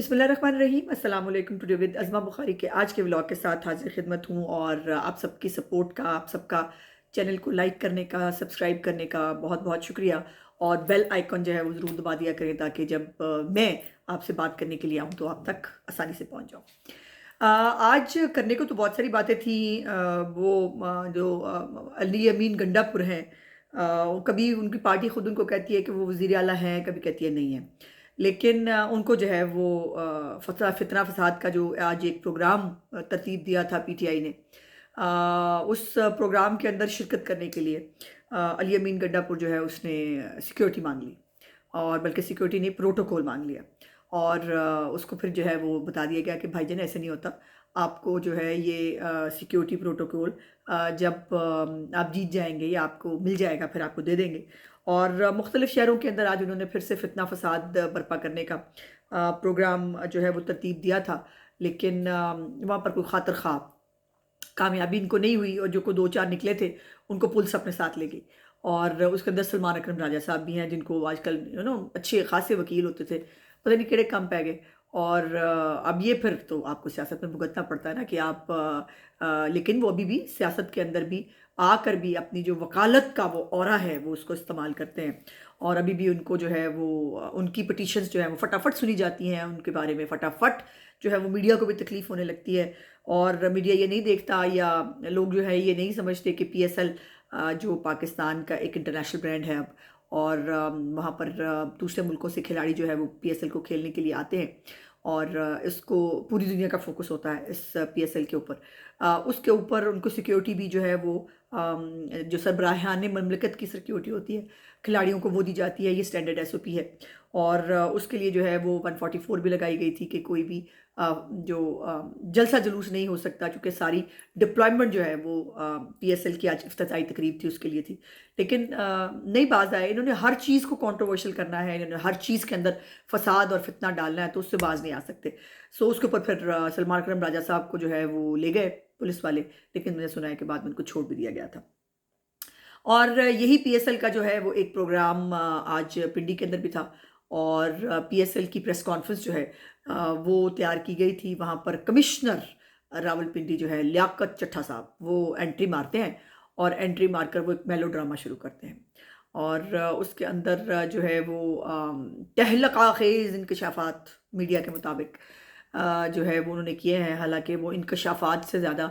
बिस्मिल्लाहिर्रहमानिर्रहीम अस्सलाम वालेकुम। टुडे विद अज़मा बुखारी के आज के व्लॉग के साथ हाजिर खिदमत हूँ और आप सबकी सपोर्ट का, आप सबका चैनल को लाइक करने का, सब्सक्राइब करने का बहुत बहुत शुक्रिया। और बेल आइकन जो है वो ज़रूर दबा दिया करें ताकि जब मैं आपसे बात करने के लिए आऊँ तो आप तक आसानी से पहुँच जाऊँ। आज करने को तो बहुत सारी बातें थी। जो अली अमीन गंडापुर हैं, कभी उनकी पार्टी खुद उनको कहती है कि वो वज़ीर आला हैं, कभी कहती है नहीं है। लेकिन उनको जो है वो फितना फसाद का जो आज एक प्रोग्राम तरतीब दिया था पीटीआई ने, उस प्रोग्राम के अंदर शिरकत करने के लिए अली अमीन गंडापुर जो है उसने सिक्योरिटी मांग ली। और बल्कि सिक्योरिटी ने प्रोटोकॉल मांग लिया। और उसको फिर जो है वो बता दिया गया कि भाईजान ऐसे नहीं होता। आपको जो है ये सिक्योरिटी प्रोटोकॉल जब आप जीत जाएंगे या आपको मिल जाएगा फिर आपको दे देंगे। और मुख्तलिफ़ शहरों के अंदर आज उन्होंने फिर से फितना फसाद बर्पा करने का प्रोग्राम जो है वो तरतीब दिया था। लेकिन वहाँ पर कोई खातर खा कामयाबी इनको नहीं हुई और जो को 2-4 निकले थे, उनको पुलिस अपने साथ ले गई। और उसके अंदर सलमान अकरम राजा साहब भी हैं जिनको आजकल अच्छे खासे वकील होते थे, पता नहीं केड़े कम पै गए। और अब ये फिर तो आपको सियासत में भुगतना पड़ता है ना कि आप लेकिन वो अभी भी सियासत के अंदर भी आकर भी अपनी जो वकालत का वो ऑरा है वो उसको इस्तेमाल करते हैं। और अभी भी उनको जो है वो उनकी पिटीशंस जो है वो फटाफट सुनी जाती हैं, उनके बारे में फटाफट जो है वो मीडिया को भी तकलीफ़ होने लगती है। और मीडिया ये नहीं देखता या लोग जो है ये नहीं समझते कि पीएसएल जो पाकिस्तान का एक इंटरनेशनल ब्रांड है अब। और वहाँ पर दूसरे मुल्कों से खिलाड़ी जो है वो पीएसएल को खेलने के लिए आते हैं। और इसको पूरी दुनिया का फोकस होता है इस पीएसएल के ऊपर। उसके ऊपर उनको सिक्योरिटी भी जो है वो जो सरबराहान ममलकत की सिक्योरिटी होती है खिलाड़ियों को वो दी जाती है। ये स्टैंडर्ड एसओपी है। और उसके लिए जो है वो 144 भी लगाई गई थी कि कोई भी जलसा जुलूस नहीं हो सकता, चूँकि सारी डिप्लॉयमेंट जो है वो पीएसएल की आज इफ्तिताई तकरीब थी उसके लिए थी। लेकिन नहीं बाज़ आए, इन्होंने हर चीज़ को कंट्रोवर्शियल करना है, इन्होंने हर चीज़ के अंदर फसाद और फितना डालना है तो उससे बाज़ नहीं आ सकते। सो उसके ऊपर फिर सलमान अकरम राजा साहब को जो है वो ले गए पुलिस वाले। लेकिन मैंने सुना है कि बाद में उनको छोड़ भी दिया गया था। और यही पीएसएल का जो है वो एक प्रोग्राम आज पिंडी के अंदर भी था। और पीएसएल की प्रेस कॉन्फ्रेंस जो है वो तैयार की गई थी। वहाँ पर कमिश्नर रावलपिंडी जो है लियाकत चट्ठा साहब वो एंट्री मारते हैं। और एंट्री मारकर वो एक मेलो ड्रामा शुरू करते हैं। और उसके अंदर जो है वो तहलका खेज़ इंकशाफात मीडिया के मुताबिक जो है वो उन्होंने किए हैं। हालांकि वो इंकशाफात से ज़्यादा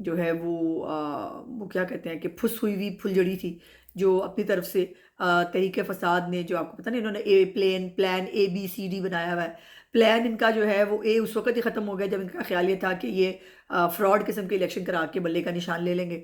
जो है वो क्या कहते हैं कि फुस हुई हुई फुलझड़ी थी जो अपनी तरफ से तहरीक फसाद ने, जो आपको पता नहीं, इन्होंने प्लान ABCD बनाया हुआ है। प्लान इनका जो है वो ए उस वक्त ही ख़त्म हो गया जब इनका ख्याल ये था कि ये फ्रॉड किस्म के इलेक्शन करा के बल्ले का निशान ले लेंगे।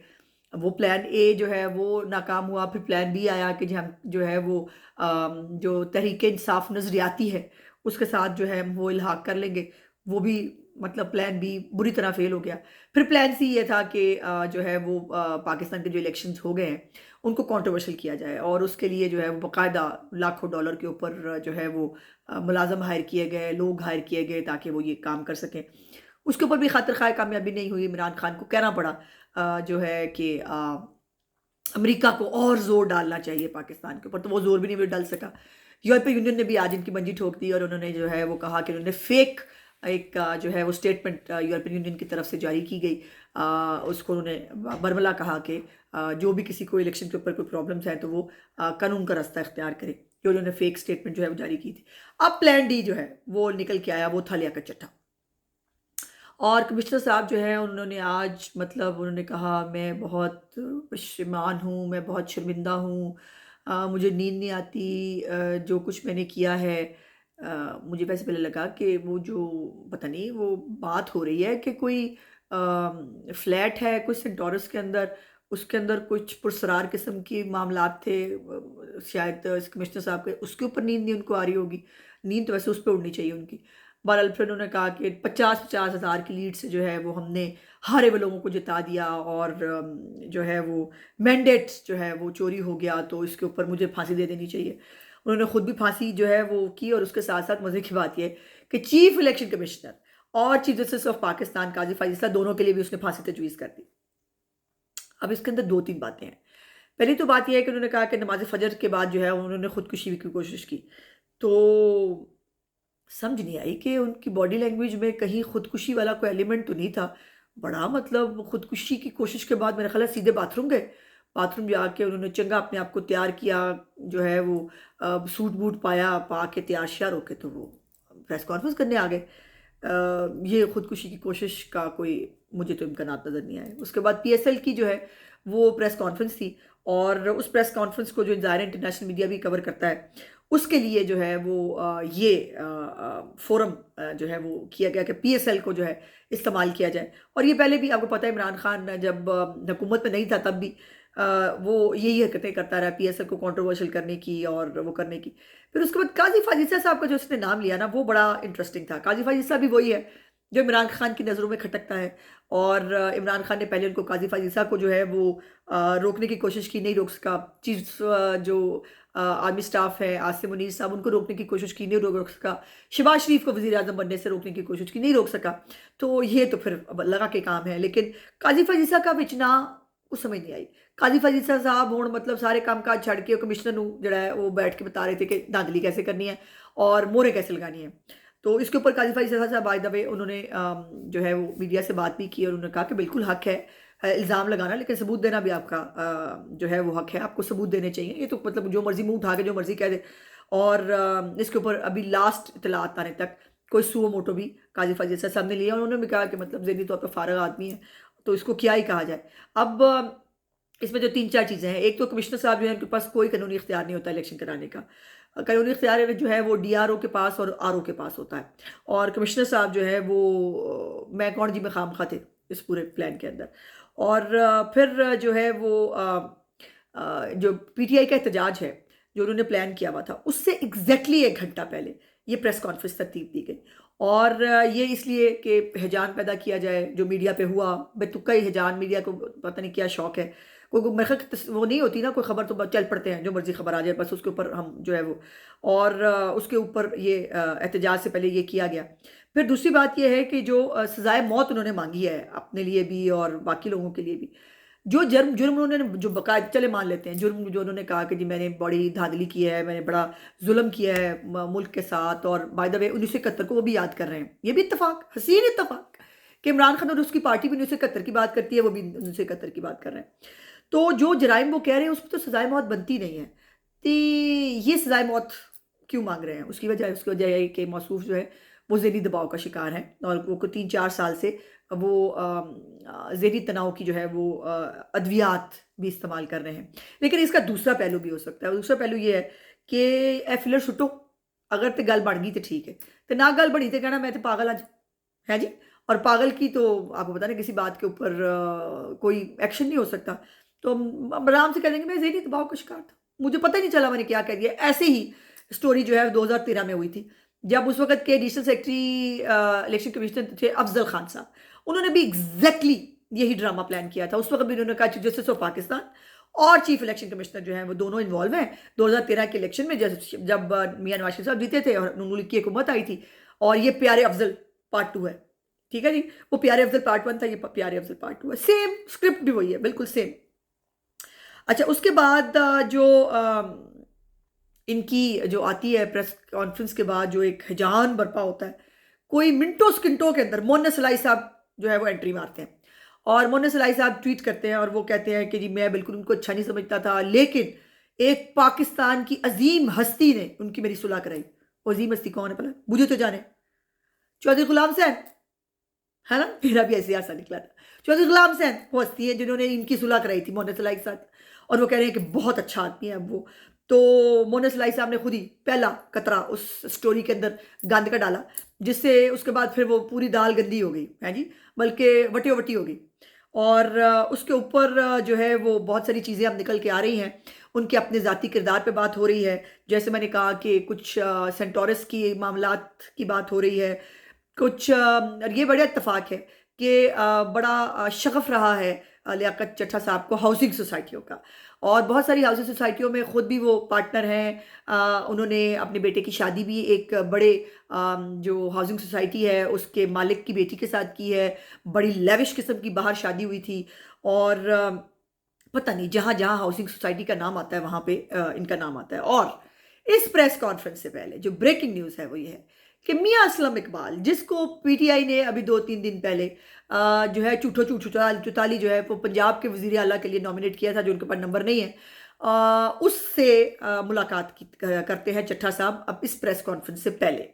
वो प्लान ए जो है वो नाकाम हुआ, फिर प्लान बी आया कि हम जो है वो जो तहरीक इंसाफ नज़रियाती है उसके साथ जो है हम वो इल्हाक कर लेंगे। वो भी मतलब प्लान बी बुरी तरह फेल हो गया। फिर प्लान सी ये था कि जो है वो पाकिस्तान के जो इलेक्शंस हो गए हैं उनको कंट्रोवर्शियल किया जाए। और उसके लिए जो है वो बाकायदा लाखों डॉलर के ऊपर जो है वो मुलाजम हायर किए गए, लोग हायर किए गए ताकि वो ये काम कर सकें। उसके ऊपर भी खातिर खाए कामयाबी नहीं हुई। इमरान खान को कहना पड़ा जो है कि अमेरिका को और ज़ोर डालना चाहिए पाकिस्तान के ऊपर, तो वो ज़ोर भी नहीं डाल सका। यूरोपीय यूनियन ने भी आज इनकी मंजी ठोक दी और उन्होंने जो है वो कहा कि उन्होंने फेक एक जो है वो स्टेटमेंट यूरोपियन यूनियन की तरफ से जारी की गई। उसको उन्होंने बरमला कहा कि जो भी किसी को इलेक्शन के ऊपर कोई प्रॉब्लम्स हैं तो वो कानून का रास्ता इख्तियार करे। जो उन्होंने फेक स्टेटमेंट जो है वो जारी की थी। अब प्लान डी जो है वो निकल के आया, वो था लियाकत चट्ठा। और कमिश्नर साहब जो हैं उन्होंने आज मतलब उन्होंने कहा मैं बहुत पशेमान हूँ, मैं बहुत शर्मिंदा हूँ, मुझे नींद नहीं आती, जो कुछ मैंने किया है। मुझे वैसे पहले लगा कि वो जो पता नहीं वो बात हो रही है कि कोई फ्लैट है कुछ सेंटोरस के अंदर, उसके अंदर कुछ पुरस्रार किस्म की मामलात थे, शायद इस कमिश्नर साहब के उसके ऊपर नींद नहीं उनको आ रही होगी। नींद तो वैसे उस पर उड़नी चाहिए उनकी। बहरहाल फिर उन्होंने कहा कि 50-50 हज़ार की लीड से जो है वो हमने हारे हुए लोगों को जिता दिया। और जो है वो मैंडेट्स जो है वो चोरी हो गया तो इसके ऊपर मुझे फांसी दे देनी चाहिए। उन्होंने खुद भी फांसी जो है वो की। और उसके साथ साथ मज़े की बात यह कि चीफ इलेक्शन कमिश्नर और चीफ जस्टिस ऑफ पाकिस्तान काजी फैसला दोनों के लिए भी उसने फांसी तजवीज़ कर दी। अब इसके अंदर 2-3 बातें हैं। पहली तो बात यह है कि उन्होंने कहा कि नमाज फजर के बाद जो है उन्होंने खुदकुशी की कोशिश की। तो समझ नहीं आई कि उनकी बॉडी लैंग्वेज में कहीं खुदकुशी वाला कोई एलिमेंट तो नहीं था। बड़ा मतलब खुदकुशी की कोशिश के बाद मेरा ख़्याल है सीधे बाथरूम गए। बाथरूम जाके उन्होंने चंगा अपने आप को तैयार किया, जो है वो सूट बूट पाया, पा के तैयार श्यार होके तो वो प्रेस कॉन्फ्रेंस करने आ गए। ये खुदकुशी की कोशिश का कोई मुझे तो इम्कानात नज़र नहीं आए। उसके बाद पीएसएल की जो है वो प्रेस कॉन्फ्रेंस थी, और उस प्रेस कॉन्फ्रेंस को जो ज़ाहिर इंटरनेशनल मीडिया भी कवर करता है, उसके लिए जो है वो ये फोरम जो है वो किया गया कि पीएसएल को जो है इस्तेमाल किया जाए। और ये पहले भी आपको पता है, इमरान खान जब हुकूमत में नहीं था तब भी वो यही हरकतें करता रहा, पीएसएल को कंट्रोवर्शियल करने की और वो करने की। फिर उसके बाद काजी फाजिसा साहब का जो उसने नाम लिया ना, वो बड़ा इंटरेस्टिंग था। काजी फाजिसा भी वही है जो इमरान खान की नज़रों में खटकता है, और इमरान खान ने पहले उनको, काजी फाजिसा को जो है वो रोकने की कोशिश की, नहीं रोक सका। चीफ जो आर्मी स्टाफ है आसिम मुनीर साहब, उनको रोकने की कोशिश की, नहीं रोक सका। शहबाज शरीफ को वज़ीर आज़म बनने से रोकने की कोशिश की, नहीं रोक सका। तो ये तो फिर अब लगा के काम है। लेकिन काजी फाजिसा का विचना उस समझ नहीं आई। काजी फाजिसा साहब हुण मतलब सारे काम काज छड़ के कमिश्नर नूं जिहड़ा है वो बैठ के बता रहे थे कि धांधली कैसे करनी है और मोहरें कैसे लगानी है। तो इसके ऊपर काजी फाजिसा साहब बाय द वे उन्होंने जो है वो मीडिया से बात भी की, और उन्होंने कहा कि बिल्कुल हक है इल्ज़ाम लगाना, लेकिन सबूत देना भी आपका जो है वो हक है, आपको सबूत देने चाहिए। ये तो मतलब जो मर्जी मुंह उठा के जो मर्जी कह दे। और इसके ऊपर अभी लास्ट इतलात आने तक कोई सुओ मोटो भी काजी फाजिसा साहब ने लिया। उन्होंने भी कहा कि मतलब ज़हनी तौर पर फारग आदमी है, तो इसको क्या ही कहा जाए। अब इसमें जो 3-4 चीज़ें हैं, एक तो कमिश्नर साहब जो है उनके पास कोई कानूनी इख्तियार नहीं होता इलेक्शन कराने का। कानूनी इख्तियार जो है वो डीआरओ के पास और आरओ के पास होता है, और कमिश्नर साहब जो है वो मैं कौन जी में खामखा थे इस पूरे प्लान के अंदर। और फिर जो है वो जो पीटीआई का एहतजाज है जो उन्होंने प्लान किया हुआ था, उससे एग्जैक्टली 1 घंटा पहले ये प्रेस कॉन्फ्रेंस तरतीब दी गई। और ये इसलिए कि हिजान पैदा किया जाए, जो मीडिया पे हुआ बेतुका ही हिजान, मीडिया को पता नहीं क्या शौक है। कोई मेरे ख्याल वो नहीं होती ना, कोई खबर तो चल पड़ते हैं, जो मर्जी खबर आ जाए बस उसके ऊपर हम जो है वो। और उसके ऊपर ये एहतजाज से पहले ये किया गया। फिर दूसरी बात ये है कि जो सज़ाए मौत उन्होंने मांगी है अपने लिए भी और बाकी लोगों के लिए भी, जो जुर्म उन्होंने जो बकायदा चले मान लेते हैं, जुर्म जो उन्होंने कहा कि जी मैंने बड़ी धांधली की है, मैंने बड़ा जुल्म किया है मुल्क के साथ, और बाय द वे 1971 को वो भी याद कर रहे हैं। ये भी इत्तेफाक, हसीन इत्तेफाक कि इमरान खान और उसकी पार्टी भी 1971 की बात करती है, वो भी 1971 की बात कर रहे हैं। तो जो जराइम वो कह रहे हैं उसमें तो सजाए मौत बनती नहीं है। तो ये सजाए मौत क्यों मांग रहे हैं? उसकी वजह है कि मौसूफ जो है वो ज़हनी दबाव का शिकार है, और वो 3-4 साल से वो ज़हनी तनाव की जो है वो अद्वियात भी इस्तेमाल कर रहे हैं। लेकिन इसका दूसरा पहलू भी हो सकता है। दूसरा पहलू ये है कि ए फिलर छुट्टो, अगर तो गल बन गई तो ठीक है, तो ना गल बनी तो कहना मैं तो पागल अज, है जी। और पागल की तो आपको पता ना किसी बात के ऊपर कोई एक्शन नहीं हो सकता। तो हम आराम से कह देंगे मैं ज़हनी दबाव का शिकार था, मुझे पता ही नहीं चला मैंने क्या कह दिया। ऐसे ही स्टोरी जो है 2013 में हुई थी, जब उस वक़्त के एडिशनल सेक्रेटरी इलेक्शन कमिश्नर थे अफ़ज़ल खान साहब। उन्होंने भी एग्ज़ैक्टली यही ड्रामा प्लान किया था। उस वक़्त भी उन्होंने कहा चीफ जस्टिस ऑफ पाकिस्तान और चीफ इलेक्शन कमिश्नर जो हैं वो दोनों इन्वॉल्व हैं। 2013 के इलेक्शन में जब मियां नवाज शरीफ साहब जीते थे और नून लीग की हुकूमत आई थी, और ये प्यारे अफ़ज़ल पार्ट 2 है। ठीक है जी, वो प्यारे अफ़ज़ल पार्ट 1 था, ये प्यारे अफ़ज़ल पार्ट 2 है। सेम स्क्रिप्ट भी वही है, बिल्कुल सेम। अच्छा, उसके बाद जो इनकी जो आती है प्रेस कॉन्फ्रेंस के बाद जो एक हिजान बर्पा होता है, कोई मिनटों सेकंडों के अंदर मोहन सलाई साहब जो है वो एंट्री मारते हैं, और मोहन सलाई साहब ट्वीट करते हैं और वो कहते हैं कि जी मैं बिल्कुल उनको अच्छा नहीं समझता था, लेकिन एक पाकिस्तान की अजीम हस्ती ने उनकी मेरी सुलह कराई। वो अजीम हस्ती कौन है भला? मुझे तो जाने, चौधरी गुलाम सैन है ना, मेरा भी ऐसे ऐसा निकला था। चौधरी गुलाम सैन वो हस्ती है जिन्होंने इनकी सुलह कराई थी मोहन सलाई के साथ, और वो कह रहे हैं कि बहुत अच्छा आदमी है अब वो। तो मोहन सलाई साहब ने खुद ही पहला कतरा उस स्टोरी के अंदर गंद का डाला, जिससे उसके बाद फिर वो पूरी दाल गंदी हो गई है जी, बल्कि वटी वटी हो गई। और उसके ऊपर जो है वो बहुत सारी चीज़ें अब निकल के आ रही हैं, उनके अपने ज़ाती किरदार पे बात हो रही है। जैसे मैंने कहा कि कुछ सेंटोरस की मामलात की बात हो रही है, कुछ ये बड़ा इत्तेफाक है कि बड़ा शगफ रहा है लियाकत चट्टा साहब को हाउसिंग सोसाइटियों का, और बहुत सारी हाउसिंग सोसाइटियों में खुद भी वो पार्टनर हैं। उन्होंने अपने बेटे की शादी भी एक बड़े जो हाउसिंग सोसाइटी है उसके मालिक की बेटी के साथ की है। बड़ी लेविश किस्म की बाहर शादी हुई थी, और पता नहीं जहाँ जहाँ हाउसिंग सोसाइटी का नाम आता है वहाँ पे इनका नाम आता है। और इस प्रेस कॉन्फ्रेंस से पहले जो ब्रेकिंग न्यूज़ है वो ये है कि मियां असलम इकबाल, जिसको पीटीआई ने अभी 2-3 दिन पहले जो है झूठो झूठ चुताली जो है वो पंजाब के वजीर आला के लिए नॉमिनेट किया था, जो उनके पास नंबर नहीं है, उससे मुलाकात करते हैं चट्टा साहब अब इस प्रेस कॉन्फ्रेंस से पहले।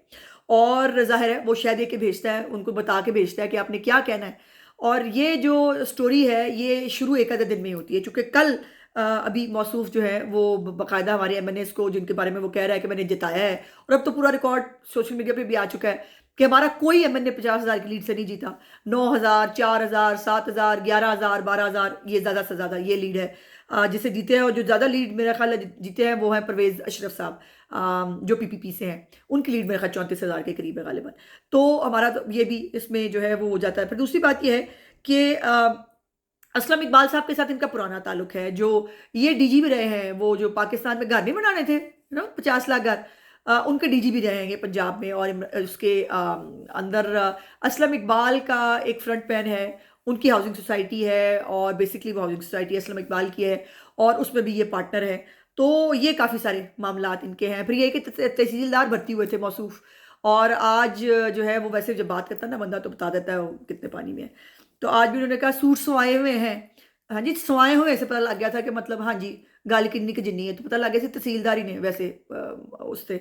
और जाहिर है वो शह दे के भेजता है, उनको बता के भेजता है कि आपने क्या कहना है। और ये जो स्टोरी है ये शुरू एक आधे दिन में ही होती है, चूँकि कल अभी मौसूफ जो है वो बाकायदा हमारे एमएनएस को, जिनके बारे में वो कह रहा है कि मैंने जिताया है, और अब तो पूरा रिकॉर्ड सोशल मीडिया पे भी आ चुका है कि हमारा कोई एमएनए 50,000 की लीड से नहीं जीता। 9,000, 4,000, 7,000, 11,000, 12,000, ये ज़्यादा से ज़्यादा ये लीड है जिसे जीते हैं। और जो ज़्यादा लीड मेरा ख्याल है जीते हैं वो हैं परवेज़ अशरफ साहब, जो पीपीपी से हैं, उनकी लीड मेरा ख्याल 34,000 के करीब है गालिबन। तो हमारा तो ये भी इसमें जो है वो हो जाता है। फिर दूसरी बात ये है कि असलम इकबाल साहब के साथ इनका पुराना ताल्लुक है, जो ये डीजीपी रहे हैं, वो जो पाकिस्तान में घर नहीं बनाने थे ना 50 लाख घर, उनके डीजीपी रहेंगे पंजाब में। और उसके अंदर असलम इकबाल का एक फ्रंट पैन है, उनकी हाउसिंग सोसाइटी है, और बेसिकली वो हाउसिंग सोसाइटी असलम इकबाल की है, और उसमें भी ये पार्टनर है। तो ये काफ़ी सारे मामलात इनके हैं। फिर ये कि तहसीलदार भर्ती हुए थे मौसूफ, और आज जो है वो वैसे जब बात करता है ना बंदा तो बता देता है वो कितने पानी में है। तो आज भी उन्होंने कहा सूट सवाए हुए हैं। हाँ जी, सवाए हुए से पता लग गया था कि मतलब हाँ जी गाली किन्नी की जिन्नी है, तो पता लग गया तहसीलदार ही ने वैसे उससे।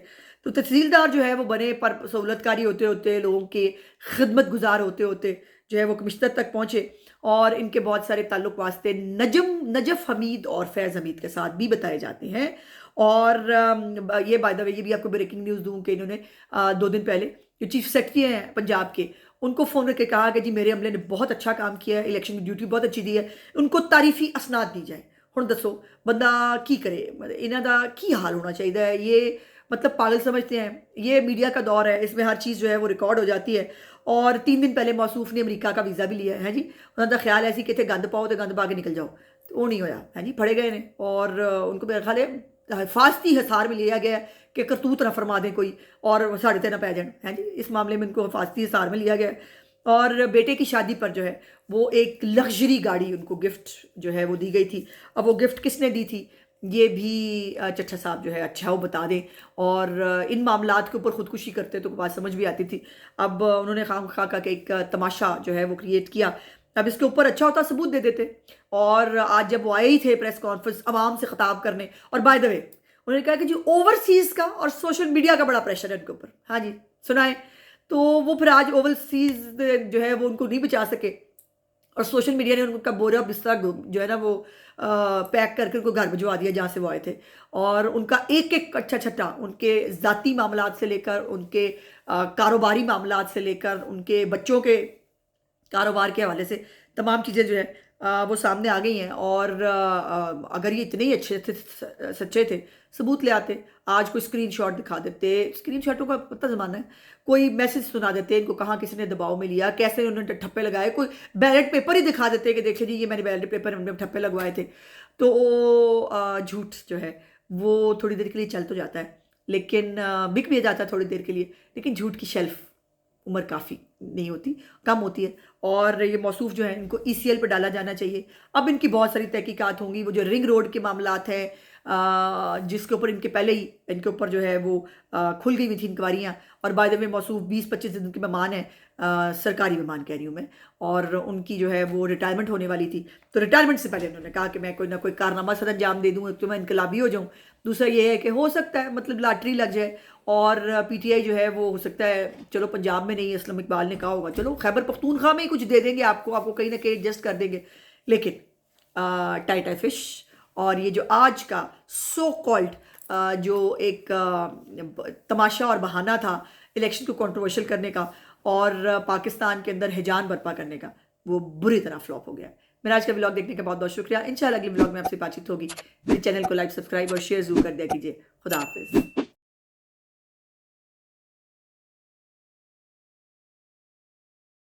तो तहसीलदार जो है वो बने, पर सहूलतकारी होते होते, लोगों के खिदमत गुजार होते होते जो है वो कमिश्नर तक पहुँचे। और इनके बहुत सारे ताल्लुक वास्ते नजफ हमीद और फैज़ हमीद के साथ भी बताए जाते हैं। और ये बाय द वे ये भी आपको ब्रेकिंग न्यूज़ दूँ कि इन्होंने 2 दिन पहले जो चीफ सेक्रेटरी हैं पंजाब के, उनको फ़ोन करके कहा कि जी मेरे अमले ने बहुत अच्छा काम किया है, इलेक्शन की ड्यूटी बहुत अच्छी दी है, उनको तारीफ़ी असनाद दी जाए। हुण दसो बंदा की करे, इन्हां दा की हाल होना चाहिए है। ये मतलब पागल समझते हैं। ये मीडिया का दौर है, इसमें हर चीज़ जो है वो रिकॉर्ड हो जाती है। और 3 दिन पहले मौसूफ ने अमेरिका का वीज़ा भी लिया है जी। उन्होंने ख्याल ऐसी कि गंद पाओ तो गंद पा के निकल जाओ, तो वो नहीं होया है जी, फड़े गए ने। और उनको मेरा ख्याल है हिफाजती हिसार में लिया गया है कि करतूत ना फरमा दें कोई और साढ़े ते ना पै जाए हैं जी। इस मामले में इनको हिफाजती हिसार में लिया गया है। और बेटे की शादी पर जो है वो एक लग्जरी गाड़ी उनको गिफ्ट जो है वो दी गई थी। अब वो गिफ्ट किसने दी थी ये भी चट्टा साहब जो है अच्छा वो बता दें। और इन मामलात के ऊपर खुदकुशी करते तो बात समझ भी आती थी। अब उन्होंने खाम खा का एक तमाशा जो है वो क्रिएट किया। अब इसके ऊपर अच्छा होता सबूत दे देते। और आज जब वो आए ही थे प्रेस कॉन्फ्रेंस अवाम से खिताब करने, और बाय द वे उन्होंने कहा कि जी ओवरसीज़ का और सोशल मीडिया का बड़ा प्रेशर है उनके ऊपर। हाँ जी सुनाए। तो वो फिर आज ओवरसीज़ जो है वो उनको नहीं बचा सके, और सोशल मीडिया ने उनका बोरा बिस्तर जो है ना वो पैक करके उनको घर भिजवा दिया जहाँ से वो आए थे। और उनका एक एक अच्छा छट्टा, उनके ज़ाती मामलात से लेकर, उनके कारोबारी मामलात से लेकर, उनके बच्चों के कारोबार के हवाले से तमाम चीज़ें जो है वो सामने आ गई हैं। और अगर ये इतने ही अच्छे थे, सच्चे थे, सबूत ले आते, आज कोई स्क्रीनशॉट दिखा देते। स्क्रीनशॉटों का पता ज़माना है, कोई मैसेज सुना देते इनको, कहाँ किसी ने दबाव में लिया, कैसे उन्होंने ठप्पे लगाए, कोई बैलेट पेपर ही दिखा देते कि देखिए जी ये मैंने बैलेट पेपर में ठप्पे लगवाए थे। तो झूठ जो है वो थोड़ी देर के लिए चल तो जाता है, लेकिन बिक भी जाता है थोड़ी देर के लिए, लेकिन झूठ की शेल्फ उम्र काफ़ी नहीं होती, कम होती है। और ये मौसूफ जो है इनको ईसीएल पर डाला जाना चाहिए। अब इनकी बहुत सारी तहकीकात होंगी। वो जो रिंग रोड के मामलात हैं जिसके ऊपर इनके पहले ही इनके ऊपर जो है वो खुल गई हुई थी इंक्वायरियाँ। और बाय द वे मौसूफ 20-25 दिन के मेहमान हैं, सरकारी मेहमान कह रही हूँ मैं, और उनकी जो है वो रिटायरमेंट होने वाली थी। तो रिटायरमेंट से पहले उन्होंने कहा कि मैं कोई ना कोई कारनामा सर अंजाम दे दूँ तो मैं इनकलाबी हो जाऊँ। दूसरा ये है कि हो सकता है मतलब लॉटरी लग जाए, और पीटीआई जो है वो हो सकता है, चलो पंजाब में नहीं, असलम इकबाल ने कहा होगा चलो खैबर पख्तूनख्वा में ही कुछ दे देंगे आपको कहीं ना कहीं एडजस्ट कर देंगे। लेकिन टाइट फिश। और ये जो आज का सो कॉल्ड जो एक तमाशा और बहाना था इलेक्शन को कंट्रोवर्शियल करने का और पाकिस्तान के अंदर हिजान बर्पा करने का, वो बुरी तरह फ्लॉप हो गया। मेरा आज का व्लॉग देखने का बहुत बहुत शुक्रिया। इंशाल्लाह अगले व्लॉग में आपसे बातचीत होगी। मेरे चैनल को लाइक, सब्सक्राइब और शेयर जरूर कर दिया कीजिए। खुदा हाफिज़।